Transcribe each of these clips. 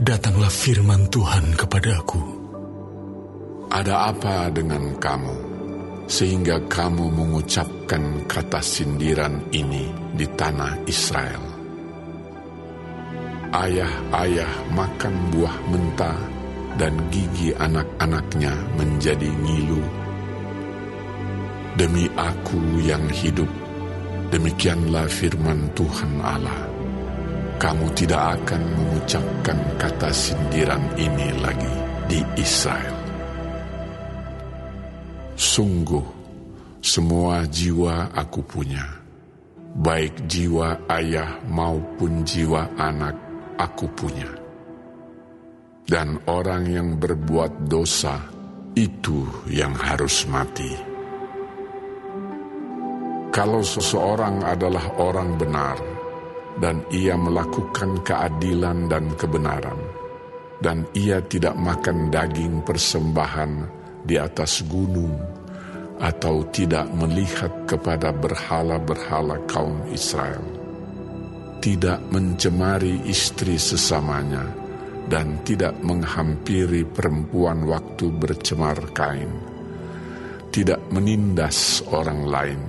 datanglah firman Tuhan kepadaku. Ada apa dengan kamu, sehingga kamu mengucapkan kata sindiran ini di tanah Israel? Ayah-ayah makan buah mentah, dan gigi anak-anaknya menjadi ngilu. Demi aku yang hidup, demikianlah firman Tuhan Allah, kamu tidak akan mengucapkan kata sindiran ini lagi di Israel. Sungguh, semua jiwa aku punya, baik jiwa ayah maupun jiwa anak aku punya. Dan orang yang berbuat dosa, itu yang harus mati. Kalau seseorang adalah orang benar, dan ia melakukan keadilan dan kebenaran, dan ia tidak makan daging persembahan di atas gunung, atau tidak melihat kepada berhala-berhala kaum Israel, tidak mencemari istri sesamanya, dan tidak menghampiri perempuan waktu bercemar kain, tidak menindas orang lain,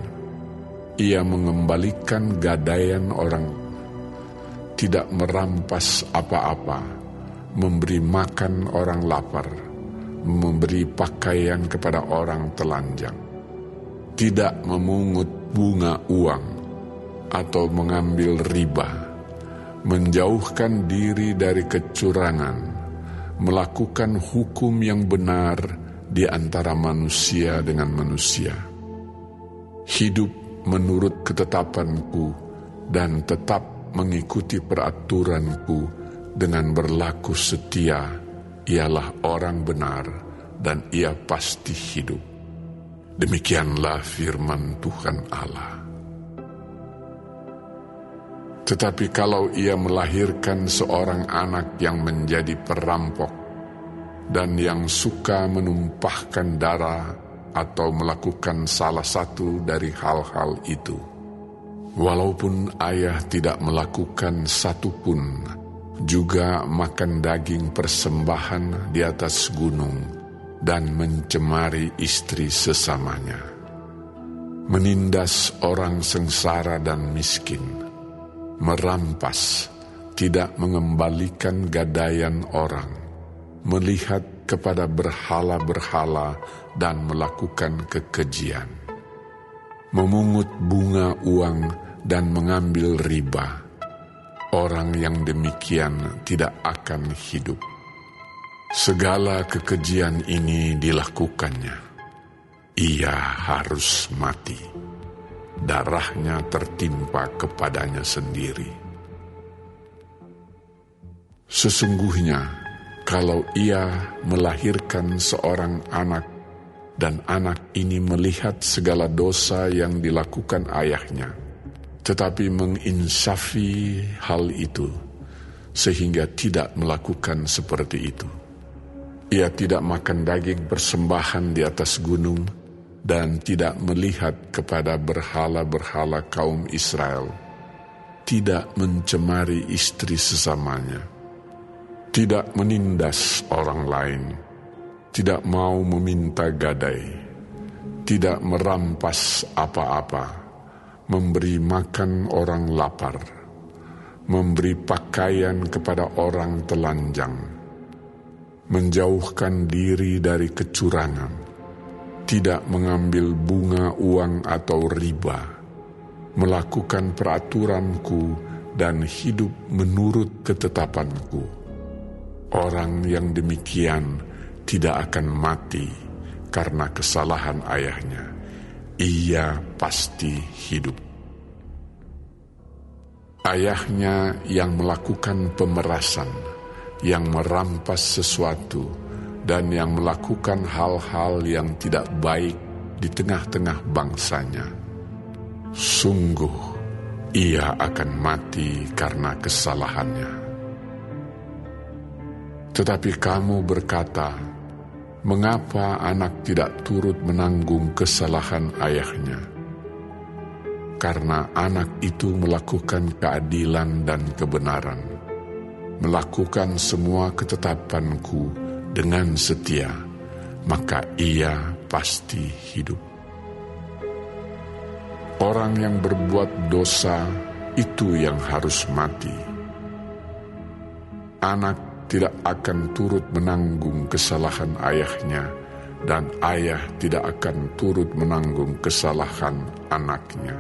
ia mengembalikan gadaian orang, tidak merampas apa-apa, memberi makan orang lapar, memberi pakaian kepada orang telanjang, tidak memungut bunga uang atau mengambil riba, menjauhkan diri dari kecurangan, melakukan hukum yang benar di antara manusia dengan manusia, hidup menurut ketetapanku dan tetap mengikuti peraturanku dengan berlaku setia, ialah orang benar dan ia pasti hidup. Demikianlah firman Tuhan Allah. Tetapi kalau ia melahirkan seorang anak yang menjadi perampok dan yang suka menumpahkan darah atau melakukan salah satu dari hal-hal itu, walaupun ayah tidak melakukan satu pun, juga makan daging persembahan di atas gunung dan mencemari istri sesamanya, menindas orang sengsara dan miskin, merampas, tidak mengembalikan gadaian orang, melihat kepada berhala-berhala dan melakukan kekejian, memungut bunga uang dan mengambil riba, orang yang demikian tidak akan hidup. Segala kekejian ini dilakukannya, ia harus mati, darahnya tertimpa kepadanya sendiri. Sesungguhnya, kalau ia melahirkan seorang anak, dan anak ini melihat segala dosa yang dilakukan ayahnya, tetapi menginsafi hal itu, sehingga tidak melakukan seperti itu. Ia tidak makan daging persembahan di atas gunung, dan tidak melihat kepada berhala-berhala kaum Israel, tidak mencemari istri sesamanya, tidak menindas orang lain, tidak mau meminta gadai, tidak merampas apa-apa, memberi makan orang lapar, memberi pakaian kepada orang telanjang, menjauhkan diri dari kecurangan, tidak mengambil bunga uang atau riba, melakukan peraturanku dan hidup menurut ketetapanku. Orang yang demikian tidak akan mati karena kesalahan ayahnya, ia pasti hidup. Ayahnya yang melakukan pemerasan, yang merampas sesuatu, dan yang melakukan hal-hal yang tidak baik di tengah-tengah bangsanya, sungguh ia akan mati karena kesalahannya. Tetapi kamu berkata, mengapa anak tidak turut menanggung kesalahan ayahnya? Karena anak itu melakukan keadilan dan kebenaran, melakukan semua ketetapanku dengan setia, maka ia pasti hidup. Orang yang berbuat dosa itu yang harus mati. Anak tidak akan turut menanggung kesalahan ayahnya, dan ayah tidak akan turut menanggung kesalahan anaknya.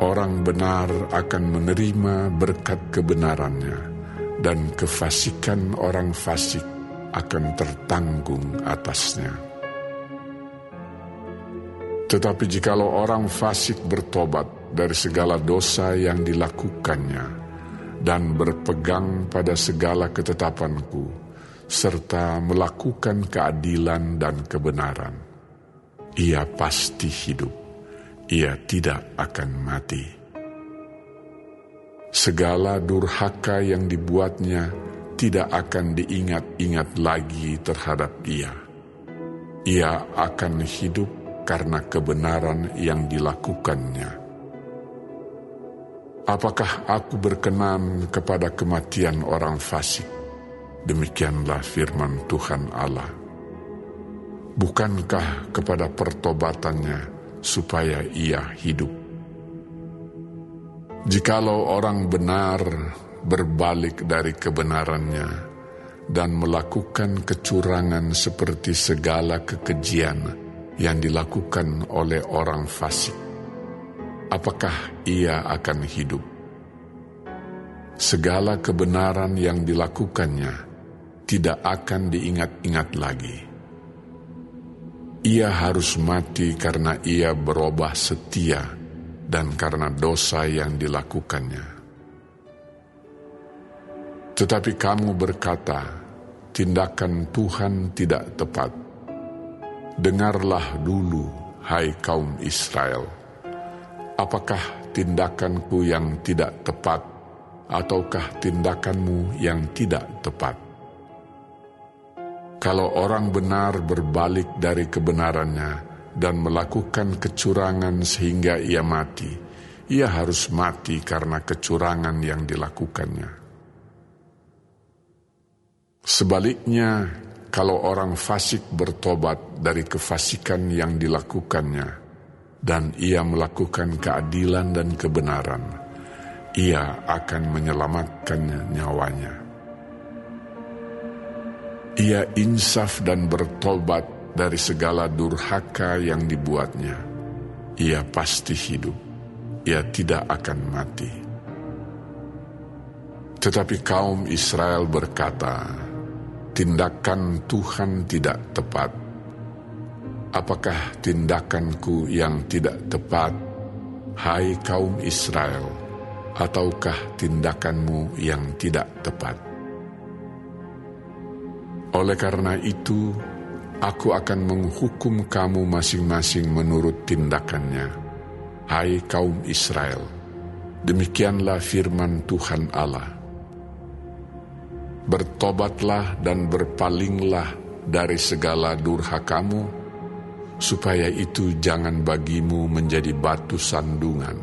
Orang benar akan menerima berkat kebenarannya, dan kefasikan orang fasik akan tertanggung atasnya. Tetapi jikalau orang fasik bertobat dari segala dosa yang dilakukannya dan berpegang pada segala ketetapanku, serta melakukan keadilan dan kebenaran, ia pasti hidup, ia tidak akan mati. Segala durhaka yang dibuatnya tidak akan diingat-ingat lagi terhadap dia. Ia akan hidup karena kebenaran yang dilakukannya. Apakah aku berkenan kepada kematian orang fasik? Demikianlah firman Tuhan Allah. Bukankah kepada pertobatannya supaya ia hidup? Jikalau orang benar berbalik dari kebenarannya dan melakukan kecurangan seperti segala kekejian yang dilakukan oleh orang fasik, apakah ia akan hidup? Segala kebenaran yang dilakukannya tidak akan diingat-ingat lagi. Ia harus mati karena ia berubah setia dan karena dosa yang dilakukannya. Tetapi kamu berkata, tindakan Tuhan tidak tepat. Dengarlah dulu, hai kaum Israel. Apakah tindakanku yang tidak tepat, ataukah tindakanmu yang tidak tepat? Kalau orang benar berbalik dari kebenarannya dan melakukan kecurangan sehingga ia mati, ia harus mati karena kecurangan yang dilakukannya. Sebaliknya, kalau orang fasik bertobat dari kefasikan yang dilakukannya, dan ia melakukan keadilan dan kebenaran, ia akan menyelamatkan nyawanya. Ia insaf dan bertobat dari segala durhaka yang dibuatnya. Ia pasti hidup, ia tidak akan mati. Tetapi kaum Israel berkata, tindakan Tuhan tidak tepat. Apakah tindakanku yang tidak tepat, hai kaum Israel, ataukah tindakanmu yang tidak tepat? Oleh karena itu, aku akan menghukum kamu masing-masing menurut tindakannya, hai kaum Israel. Demikianlah firman Tuhan Allah. Bertobatlah dan berpalinglah dari segala durhakamu, supaya itu jangan bagimu menjadi batu sandungan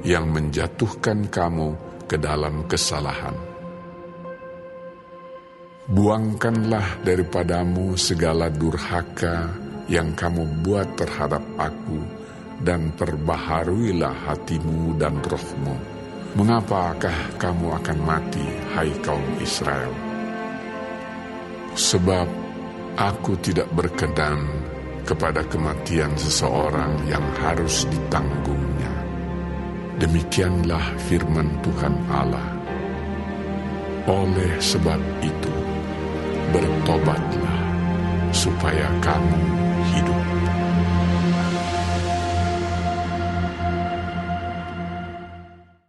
yang menjatuhkan kamu ke dalam kesalahan. Buangkanlah daripadamu segala durhaka yang kamu buat terhadap aku, dan perbaharuilah hatimu dan rohmu. Mengapakah kamu akan mati, hai kaum Israel? Sebab aku tidak berkenan kepada kematian seseorang yang harus ditanggungnya. Demikianlah firman Tuhan Allah. Oleh sebab itu, bertobatlah supaya kamu hidup.